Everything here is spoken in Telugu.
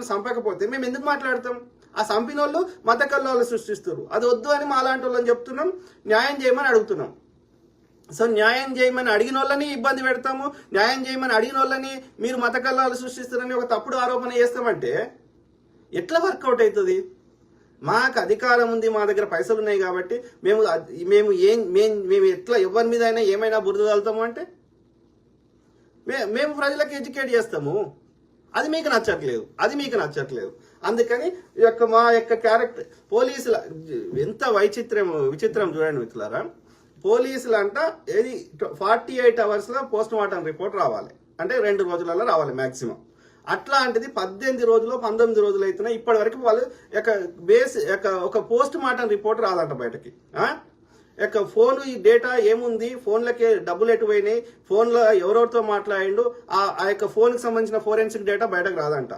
వాళ్ళని చంపకపోతే మేము ఎందుకు మాట్లాడతాం? ఆ చంపిన వాళ్ళు మత కల్లోలు సృష్టిస్తారు. అది వద్దు అని మా లాంటి వాళ్ళని చెప్తున్నాం, న్యాయం చేయమని అడుగుతున్నాం. సో న్యాయం చేయమని అడిగిన వాళ్ళని ఇబ్బంది పెడతాము, న్యాయం చేయమని అడిగిన వాళ్ళని మీరు మత కల్లాలు సృష్టిస్తారని ఒక తప్పుడు ఆరోపణ చేస్తామంటే ఎట్లా వర్కౌట్ అవుతుంది? మాకు అధికారం ఉంది, మా దగ్గర పైసలు ఉన్నాయి కాబట్టి మేము మేము మేము ఎట్లా ఎవరి మీద అయినా ఏమైనా బురద తగులుతాము అంటే మేము ప్రజలకు ఎడ్యుకేట్ చేస్తాము. అది మీకు నచ్చట్లేదు. అందుకని మా యొక్క క్యారెక్టర్ పోలీసుల ఎంత విచిత్రం చూడండి మిత్రులారా. పోలీసులు అంట ఏది 48 hours పోస్ట్ మార్టం రిపోర్ట్ రావాలి, అంటే 2 రోజులలో రావాలి మాక్సిమం. అట్లాంటిది 18 రోజులు 19 రోజులు అవుతున్నాయి, ఇప్పటి వరకు వాళ్ళు ఒక పోస్ట్ మార్టం రిపోర్ట్ రాదంట బయటకి. ఫోన్ ఈ డేటా ఏముంది, ఫోన్లకి డబ్బులు ఎటు పోయినాయి, ఫోన్లో ఎవరెవరితో మాట్లాడిండు, ఆ యొక్క ఫోన్కి సంబంధించిన ఫోరెన్సిక్ డేటా బయటకు రాదంట.